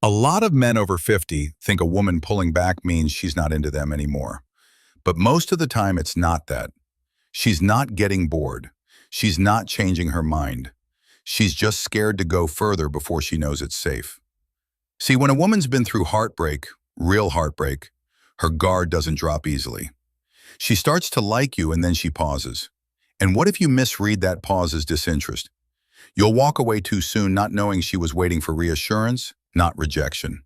A lot of men over 50 think a woman pulling back means she's not into them anymore. But most of the time, it's not that. She's not getting bored. She's not changing her mind. She's just scared to go further before she knows it's safe. See, when a woman's been through heartbreak, real heartbreak, her guard doesn't drop easily. She starts to like you and then she pauses. And what if you misread that pause as disinterest? You'll walk away too soon not knowing she was waiting for reassurance, not rejection.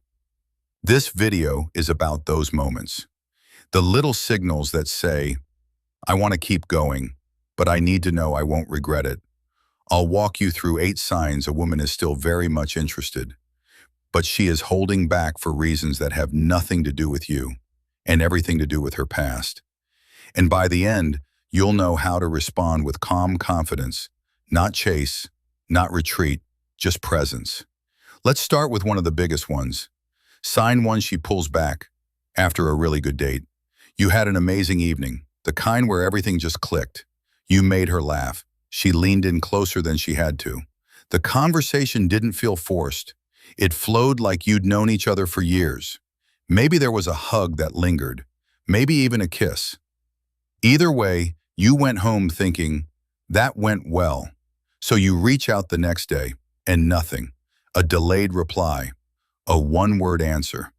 This video is about those moments. The little signals that say, I want to keep going, but I need to know I won't regret it. I'll walk you through 8 signs a woman is still very much interested, but she is holding back for reasons that have nothing to do with you and everything to do with her past. And by the end, you'll know how to respond with calm confidence, not chase, not retreat, just presence. Let's start with one of the biggest ones. Sign 1, she pulls back after a really good date. You had an amazing evening, the kind where everything just clicked. You made her laugh. She leaned in closer than she had to. The conversation didn't feel forced. It flowed like you'd known each other for years. Maybe there was a hug that lingered, maybe even a kiss. Either way, you went home thinking, that went well. So you reach out the next day, and nothing. A delayed reply, a one-word answer.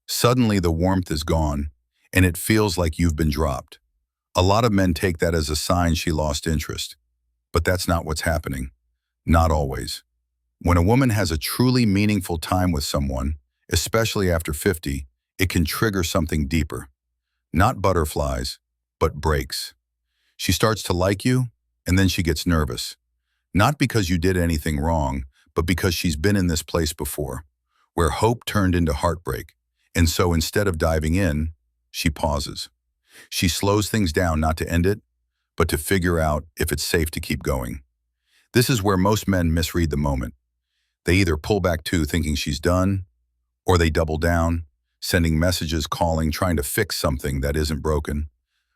Suddenly the warmth is gone, and it feels like you've been dropped. A lot of men take that as a sign she lost interest. But that's not what's happening. Not always. When a woman has a truly meaningful time with someone, especially after 50, it can trigger something deeper. Not butterflies, but breaks. She starts to like you, and then she gets nervous. Not because you did anything wrong, but because she's been in this place before, where hope turned into heartbreak. And so instead of diving in, she pauses. She slows things down not to end it, but to figure out if it's safe to keep going. This is where most men misread the moment. They either pull back too, thinking she's done, or they double down, sending messages, calling, trying to fix something that isn't broken.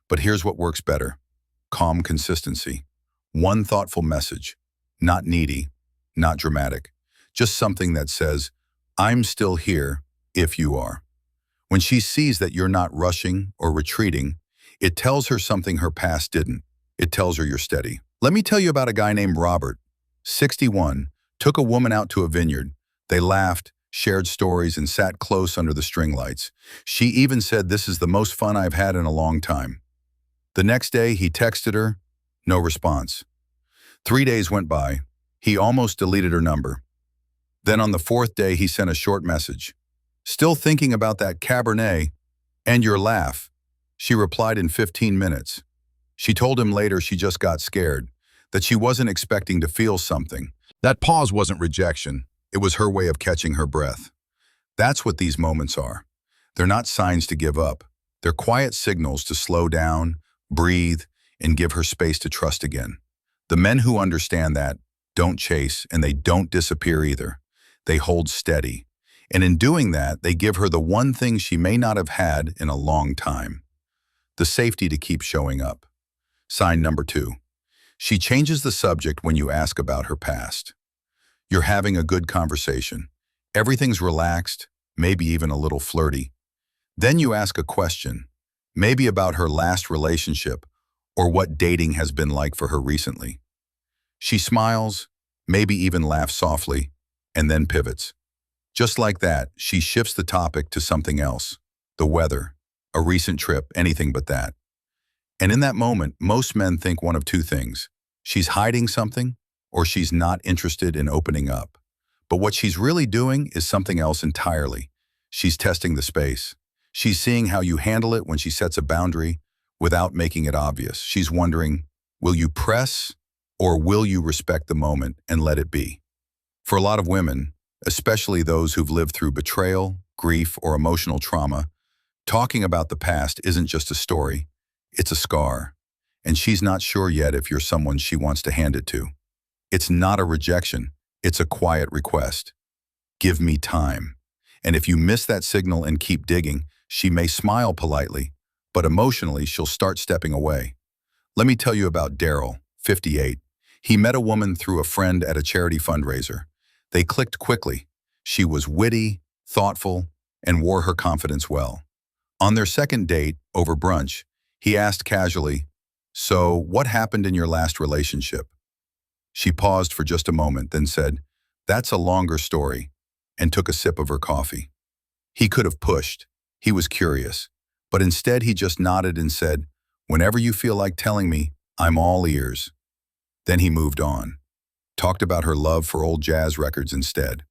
But here's what works better. Calm consistency. One thoughtful message, not needy, not dramatic, just something that says, I'm still here if you are. When she sees that you're not rushing or retreating, it tells her something her past didn't. It tells her you're steady. Let me tell you about a guy named Robert, 61, took a woman out to a vineyard. They laughed, shared stories, and sat close under the string lights. She even said, this is the most fun I've had in a long time. The next day, he texted her, no response. 3 days went by. He almost deleted her number. Then on the 4th day, he sent a short message. Still thinking about that Cabernet and your laugh. She replied in 15 minutes. She told him later she just got scared, that she wasn't expecting to feel something. That pause wasn't rejection. It was her way of catching her breath. That's what these moments are. They're not signs to give up. They're quiet signals to slow down, breathe, and give her space to trust again. The men who understand that don't chase, and they don't disappear either. They hold steady. And in doing that, they give her the one thing she may not have had in a long time. The safety to keep showing up. Sign number 2. She changes the subject when you ask about her past. You're having a good conversation. Everything's relaxed, maybe even a little flirty. Then you ask a question, maybe about her last relationship or what dating has been like for her recently. She smiles, maybe even laughs softly, and then pivots. Just like that, she shifts the topic to something else. The weather, a recent trip, anything but that. And in that moment, most men think one of 2 things. She's hiding something, or she's not interested in opening up. But what she's really doing is something else entirely. She's testing the space. She's seeing how you handle it when she sets a boundary without making it obvious. She's wondering, will you press, or will you respect the moment and let it be? For a lot of women, especially those who've lived through betrayal, grief, or emotional trauma, talking about the past isn't just a story, it's a scar. And she's not sure yet if you're someone she wants to hand it to. It's not a rejection, it's a quiet request. Give me time. And if you miss that signal and keep digging, she may smile politely, but emotionally she'll start stepping away. Let me tell you about Daryl, 58. He met a woman through a friend at a charity fundraiser. They clicked quickly. She was witty, thoughtful, and wore her confidence well. On their second date, over brunch, he asked casually, "So, what happened in your last relationship?" She paused for just a moment, then said, "That's a longer story," and took a sip of her coffee. He could have pushed. He was curious. But instead he just nodded and said, "Whenever you feel like telling me, I'm all ears." Then he moved on. Talked about her love for old jazz records instead.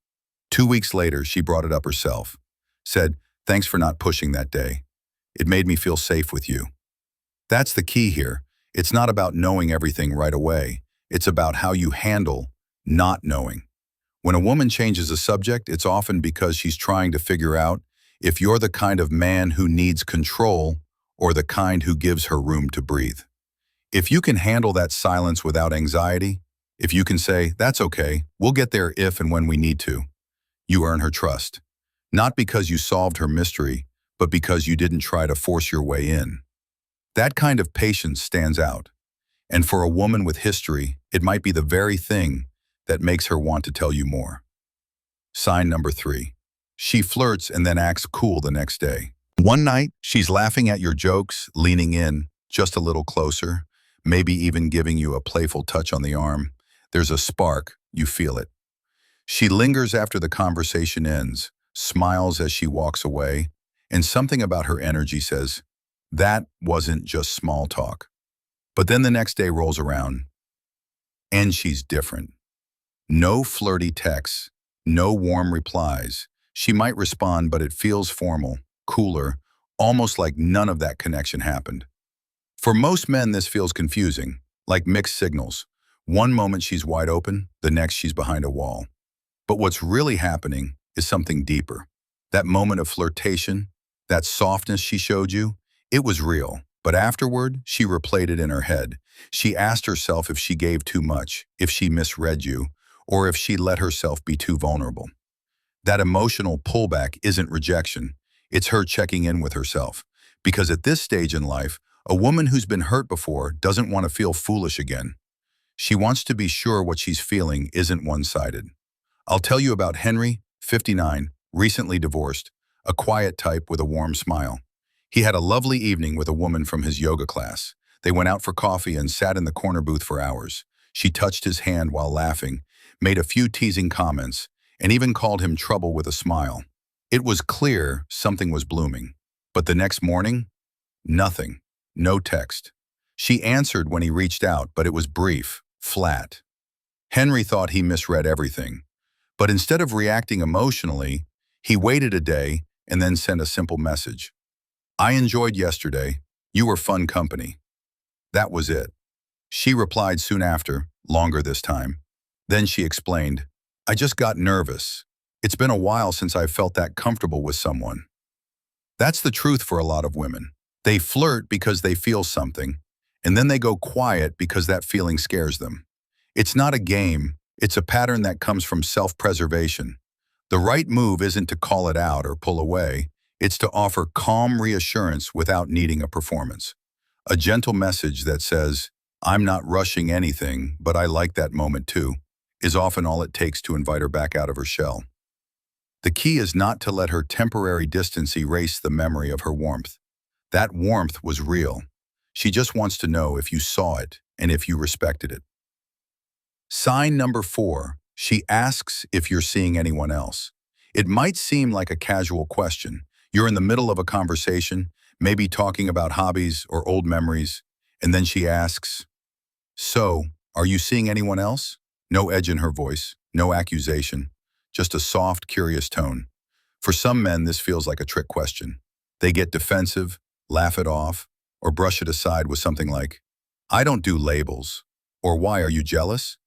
2 weeks later, she brought it up herself. Said, "Thanks for not pushing that day. It made me feel safe with you." That's the key here. It's not about knowing everything right away. It's about how you handle not knowing. When a woman changes a subject, it's often because she's trying to figure out if you're the kind of man who needs control or the kind who gives her room to breathe. If you can handle that silence without anxiety, if you can say, "That's okay, we'll get there if and when we need to," you earn her trust. Not because you solved her mystery, but because you didn't try to force your way in. That kind of patience stands out. And for a woman with history, it might be the very thing that makes her want to tell you more. Sign number 3. She flirts and then acts cool the next day. One night, she's laughing at your jokes, leaning in, just a little closer, maybe even giving you a playful touch on the arm. There's a spark, you feel it. She lingers after the conversation ends, smiles as she walks away, and something about her energy says, that wasn't just small talk. But then the next day rolls around, and she's different. No flirty texts, no warm replies. She might respond, but it feels formal, cooler, almost like none of that connection happened. For most men, this feels confusing, like mixed signals. One moment she's wide open, the next she's behind a wall. But what's really happening is something deeper. That moment of flirtation, that softness she showed you, it was real. But afterward, she replayed it in her head. She asked herself if she gave too much, if she misread you, or if she let herself be too vulnerable. That emotional pullback isn't rejection. It's her checking in with herself. Because at this stage in life, a woman who's been hurt before doesn't want to feel foolish again. She wants to be sure what she's feeling isn't one-sided. I'll tell you about Henry, 59, recently divorced, a quiet type with a warm smile. He had a lovely evening with a woman from his yoga class. They went out for coffee and sat in the corner booth for hours. She touched his hand while laughing, made a few teasing comments, and even called him trouble with a smile. It was clear something was blooming. But the next morning, nothing. No text. She answered when he reached out, but it was brief, flat. Henry thought he misread everything. But instead of reacting emotionally, he waited a day and then sent a simple message. "I enjoyed yesterday. You were fun company." That was it. She replied soon after, longer this time. Then she explained, "I just got nervous. It's been a while since I felt that comfortable with someone." That's the truth for a lot of women. They flirt because they feel something, and then they go quiet because that feeling scares them. It's not a game. It's a pattern that comes from self-preservation. The right move isn't to call it out or pull away. It's to offer calm reassurance without needing a performance. A gentle message that says, "I'm not rushing anything, but I like that moment too," is often all it takes to invite her back out of her shell. The key is not to let her temporary distance erase the memory of her warmth. That warmth was real. She just wants to know if you saw it and if you respected it. Sign number 4, she asks if you're seeing anyone else. It might seem like a casual question. You're in the middle of a conversation, maybe talking about hobbies or old memories, and then she asks, "So, are you seeing anyone else?" No edge in her voice, no accusation, just a soft, curious tone. For some men, this feels like a trick question. They get defensive, laugh it off, or brush it aside with something like, "I don't do labels," or "Why, are you jealous?"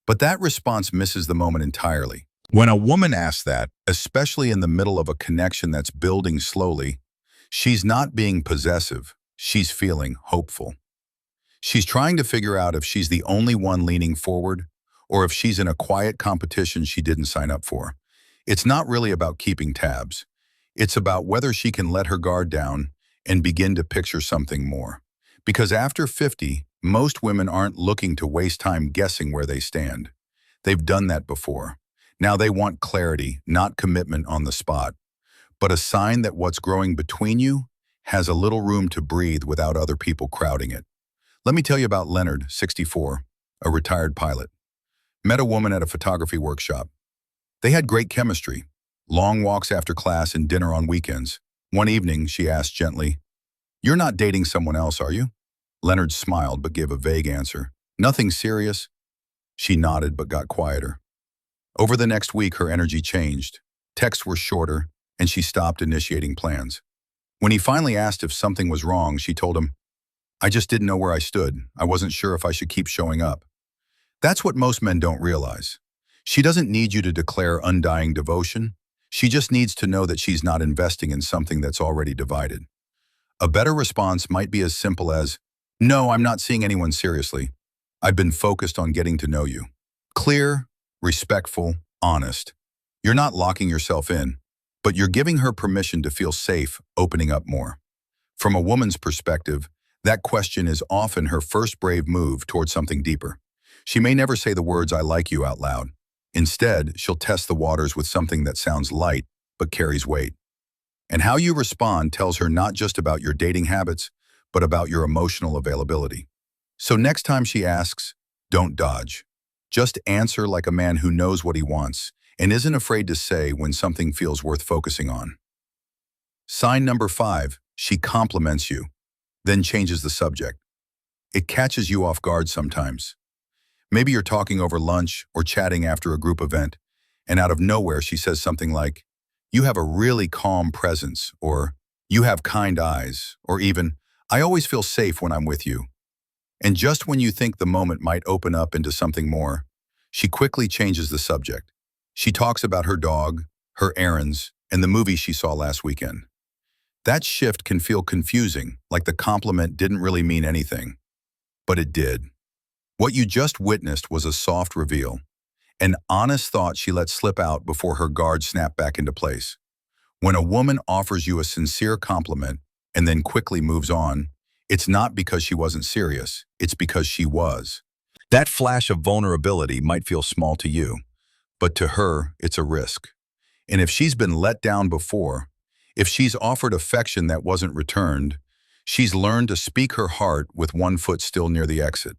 But that response misses the moment entirely. When a woman asks that, especially in the middle of a connection that's building slowly, she's not being possessive, she's feeling hopeful. She's trying to figure out if she's the only one leaning forward, or if she's in a quiet competition she didn't sign up for. It's not really about keeping tabs. It's about whether she can let her guard down and begin to picture something more. Because after 50, most women aren't looking to waste time guessing where they stand. They've done that before. Now they want clarity, not commitment on the spot, but a sign that what's growing between you has a little room to breathe without other people crowding it. Let me tell you about Leonard, 64, a retired pilot. Met a woman at a photography workshop. They had great chemistry, long walks after class and dinner on weekends. One evening, she asked gently, "You're not dating someone else, are you?" Leonard smiled but gave a vague answer. "Nothing serious?" She nodded but got quieter. Over the next week, her energy changed. Texts were shorter, and she stopped initiating plans. When he finally asked if something was wrong, she told him, "I just didn't know where I stood. I wasn't sure if I should keep showing up." That's what most men don't realize. She doesn't need you to declare undying devotion. She just needs to know that she's not investing in something that's already divided. A better response might be as simple as, "No, I'm not seeing anyone seriously. I've been focused on getting to know you." Clear, respectful, honest. You're not locking yourself in, but you're giving her permission to feel safe, opening up more. From a woman's perspective, that question is often her first brave move toward something deeper. She may never say the words "I like you" out loud. Instead, she'll test the waters with something that sounds light but carries weight. And how you respond tells her not just about your dating habits, but about your emotional availability. So next time she asks, don't dodge. Just answer like a man who knows what he wants and isn't afraid to say when something feels worth focusing on. Sign number 5, she compliments you, then changes the subject. It catches you off guard sometimes. Maybe you're talking over lunch or chatting after a group event, and out of nowhere she says something like, "You have a really calm presence," or "You have kind eyes," or even, "I always feel safe when I'm with you." And just when you think the moment might open up into something more, she quickly changes the subject. She talks about her dog, her errands, and the movie she saw last weekend. That shift can feel confusing, like the compliment didn't really mean anything. But it did. What you just witnessed was a soft reveal, an honest thought she let slip out before her guard snapped back into place. When a woman offers you a sincere compliment and then quickly moves on, it's not because she wasn't serious, it's because she was. That flash of vulnerability might feel small to you, but to her, it's a risk. And if she's been let down before, if she's offered affection that wasn't returned, she's learned to speak her heart with one foot still near the exit.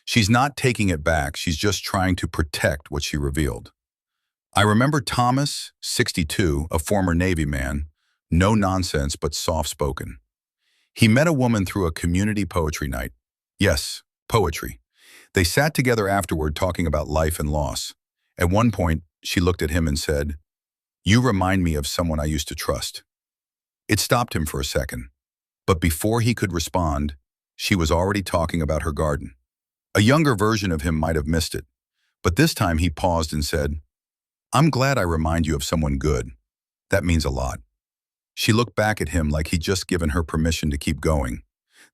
She's not taking it back, she's just trying to protect what she revealed. I remember Thomas, 62, a former Navy man, no nonsense but soft-spoken. He met a woman through a community poetry night. Yes, poetry. They sat together afterward talking about life and loss. At one point, she looked at him and said, "You remind me of someone I used to trust." It stopped him for a second, but before he could respond, she was already talking about her garden. A younger version of him might have missed it, but this time he paused and said, "I'm glad I remind you of someone good. That means a lot." She looked back at him like he'd just given her permission to keep going.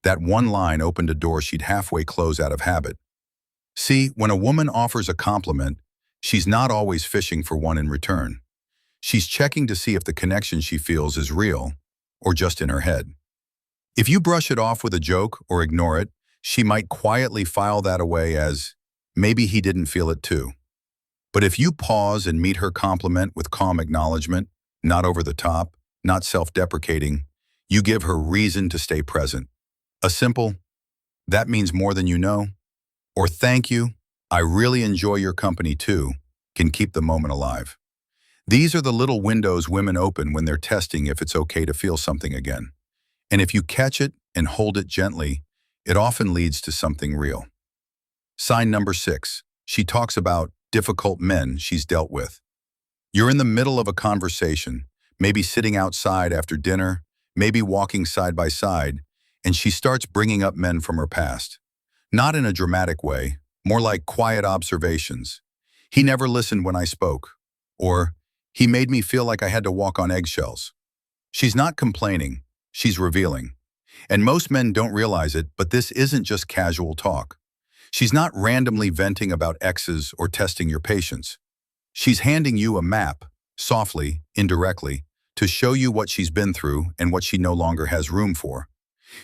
That one line opened a door she'd halfway close out of habit. See, when a woman offers a compliment, she's not always fishing for one in return. She's checking to see if the connection she feels is real or just in her head. If you brush it off with a joke or ignore it, she might quietly file that away as, maybe he didn't feel it too. But if you pause and meet her compliment with calm acknowledgement, not over the top, not self-deprecating, you give her reason to stay present. A simple, "That means more than you know," or "Thank you, I really enjoy your company too," can keep the moment alive. These are the little windows women open when they're testing if it's okay to feel something again. And if you catch it and hold it gently, it often leads to something real. Sign number 6, she talks about difficult men she's dealt with. You're in the middle of a conversation, maybe sitting outside after dinner, maybe walking side by side, and she starts bringing up men from her past. Not in a dramatic way, more like quiet observations. "He never listened when I spoke," or "He made me feel like I had to walk on eggshells." She's not complaining, she's revealing. And most men don't realize it, but this isn't just casual talk. She's not randomly venting about exes or testing your patience. She's handing you a map, softly, indirectly, to show you what she's been through and what she no longer has room for.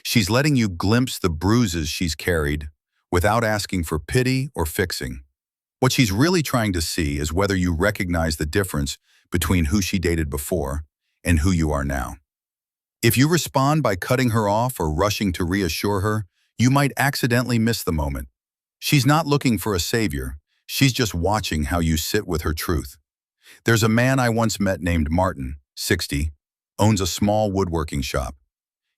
She's letting you glimpse the bruises she's carried without asking for pity or fixing. What she's really trying to see is whether you recognize the difference between who she dated before and who you are now. If you respond by cutting her off or rushing to reassure her, you might accidentally miss the moment. She's not looking for a savior. She's just watching how you sit with her truth. There's a man I once met named Martin, 60, owns a small woodworking shop.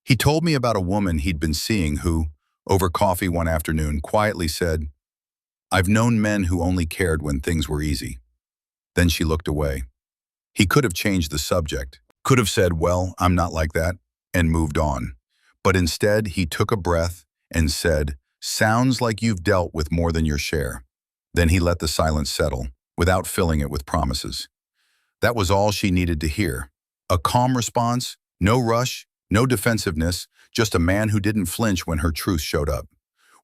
He told me about a woman he'd been seeing who, over coffee one afternoon, quietly said, "I've known men who only cared when things were easy." Then she looked away. He could have changed the subject, could have said, "Well, I'm not like that," and moved on. But instead, he took a breath and said, "Sounds like you've dealt with more than your share." Then he let the silence settle, without filling it with promises. That was all she needed to hear. A calm response, no rush, no defensiveness, just a man who didn't flinch when her truth showed up.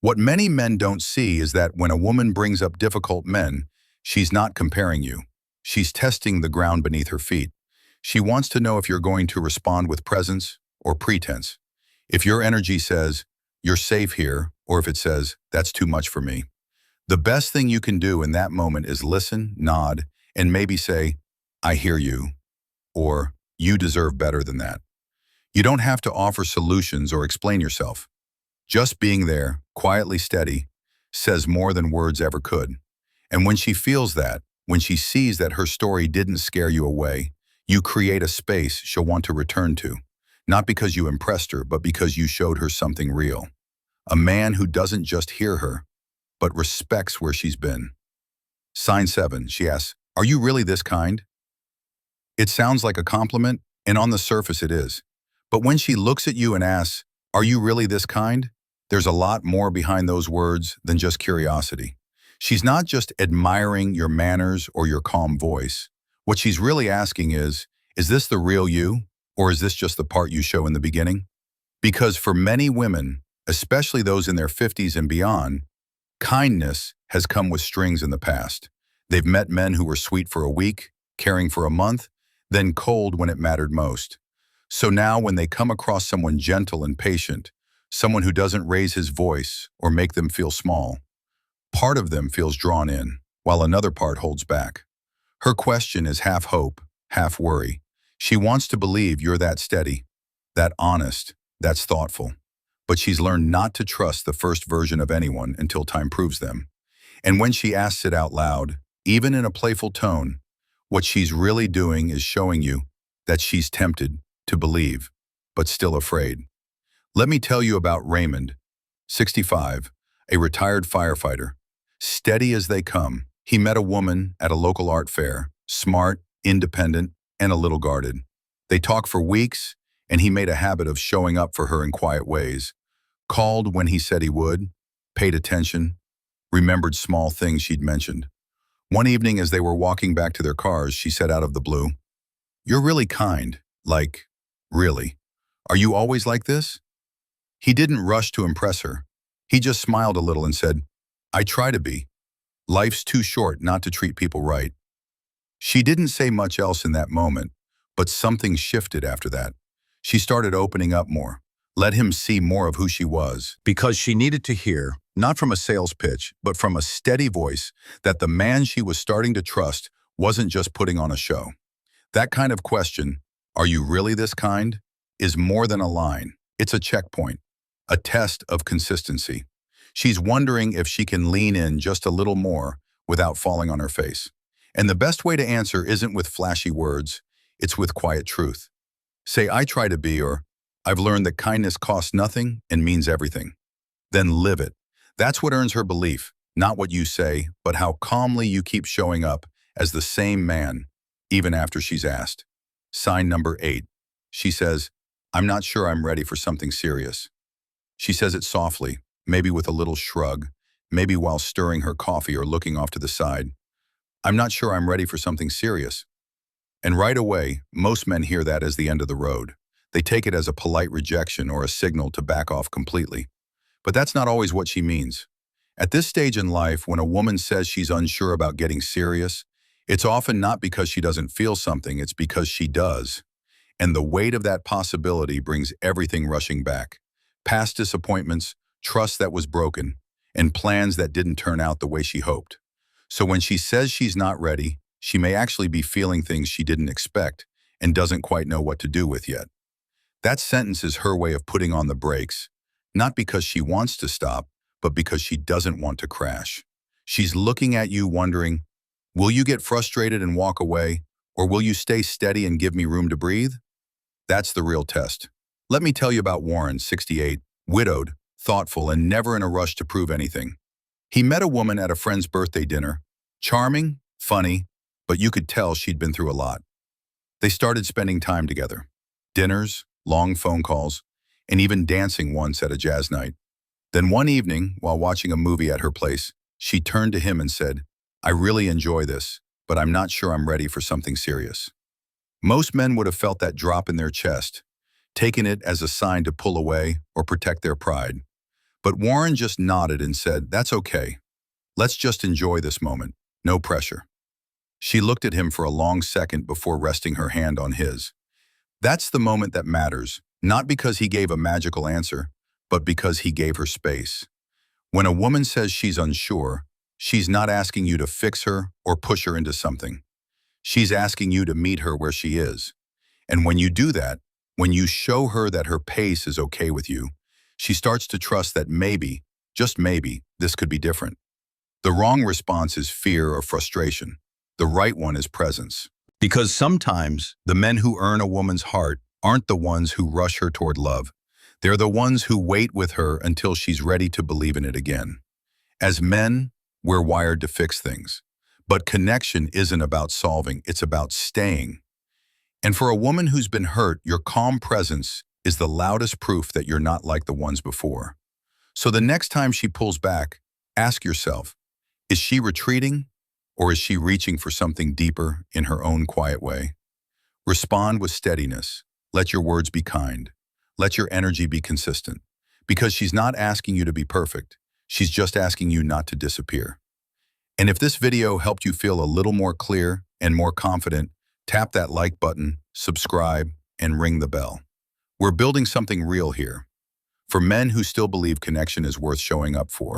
What many men don't see is that when a woman brings up difficult men, she's not comparing you. She's testing the ground beneath her feet. She wants to know if you're going to respond with presence or pretense. If your energy says, "You're safe here," or if it says, "That's too much for me." The best thing you can do in that moment is listen, nod, and maybe say, "I hear you," or "You deserve better than that." You don't have to offer solutions or explain yourself. Just being there, quietly steady, says more than words ever could. And when she feels that, when she sees that her story didn't scare you away, you create a space she'll want to return to. Not because you impressed her, but because you showed her something real. A man who doesn't just hear her, but respects where she's been. Sign 7, she asks, "Are you really this kind?" It sounds like a compliment, and on the surface it is. But when she looks at you and asks, "Are you really this kind?" there's a lot more behind those words than just curiosity. She's not just admiring your manners or your calm voice. What she's really asking is this the real you, or is this just the part you show in the beginning? Because for many women, especially those in their 50s and beyond, kindness has come with strings in the past. They've met men who were sweet for a week, caring for a month, then cold when it mattered most. So now when they come across someone gentle and patient, someone who doesn't raise his voice or make them feel small, part of them feels drawn in, while another part holds back. Her question is half hope, half worry. She wants to believe you're that steady, that honest, that's thoughtful. But she's learned not to trust the first version of anyone until time proves them. And when she asks it out loud, even in a playful tone, what she's really doing is showing you that she's tempted to believe, but still afraid. Let me tell you about Raymond, 65, a retired firefighter. Steady as they come, he met a woman at a local art fair, smart, independent, and a little guarded. They talked for weeks, and he made a habit of showing up for her in quiet ways. Called when he said he would, paid attention, remembered small things she'd mentioned. One evening as they were walking back to their cars, she said out of the blue, "You're really kind, like, really. Are you always like this?" He didn't rush to impress her. He just smiled a little and said, "I try to be. Life's too short not to treat people right." She didn't say much else in that moment, but something shifted after that. She started opening up more, let him see more of who she was, because she needed to hear, not from a sales pitch, but from a steady voice, that the man she was starting to trust wasn't just putting on a show. That kind of question, "Are you really this kind?" is more than a line. It's a checkpoint, a test of consistency. She's wondering if she can lean in just a little more without falling on her face. And the best way to answer isn't with flashy words, it's with quiet truth. Say, "I try to be," or "I've learned that kindness costs nothing and means everything." Then live it. That's what earns her belief, not what you say, but how calmly you keep showing up as the same man, even after she's asked. Sign number 8. She says, "I'm not sure I'm ready for something serious." She says it softly, maybe with a little shrug, maybe while stirring her coffee or looking off to the side. "I'm not sure I'm ready for something serious." And right away, most men hear that as the end of the road. They take it as a polite rejection or a signal to back off completely. But that's not always what she means. At this stage in life, when a woman says she's unsure about getting serious, it's often not because she doesn't feel something, it's because she does. And the weight of that possibility brings everything rushing back. Past disappointments, trust that was broken, and plans that didn't turn out the way she hoped. So when she says she's not ready, she may actually be feeling things she didn't expect and doesn't quite know what to do with yet. That sentence is her way of putting on the brakes, not because she wants to stop, but because she doesn't want to crash. She's looking at you wondering, will you get frustrated and walk away, or will you stay steady and give me room to breathe? That's the real test. Let me tell you about Warren, 68, widowed, thoughtful, and never in a rush to prove anything. He met a woman at a friend's birthday dinner, charming, funny, but you could tell she'd been through a lot. They started spending time together. Dinners, long phone calls, and even dancing once at a jazz night. Then one evening, while watching a movie at her place, she turned to him and said, "I really enjoy this, but I'm not sure I'm ready for something serious." Most men would have felt that drop in their chest, taken it as a sign to pull away or protect their pride. But Warren just nodded and said, "That's okay. Let's just enjoy this moment. No pressure." She looked at him for a long second before resting her hand on his. That's the moment that matters, not because he gave a magical answer, but because he gave her space. When a woman says she's unsure, she's not asking you to fix her or push her into something. She's asking you to meet her where she is. And when you do that, when you show her that her pace is okay with you, she starts to trust that maybe, just maybe, this could be different. The wrong response is fear or frustration. The right one is presence. Because sometimes the men who earn a woman's heart aren't the ones who rush her toward love. They're the ones who wait with her until she's ready to believe in it again. As men, we're wired to fix things. But connection isn't about solving, it's about staying. And for a woman who's been hurt, your calm presence is the loudest proof that you're not like the ones before. So the next time she pulls back, ask yourself, is she retreating or is she reaching for something deeper in her own quiet way? Respond with steadiness. Let your words be kind. Let your energy be consistent. Because she's not asking you to be perfect. She's just asking you not to disappear. And if this video helped you feel a little more clear and more confident, tap that like button, subscribe, and ring the bell. We're building something real here. For men who still believe connection is worth showing up for.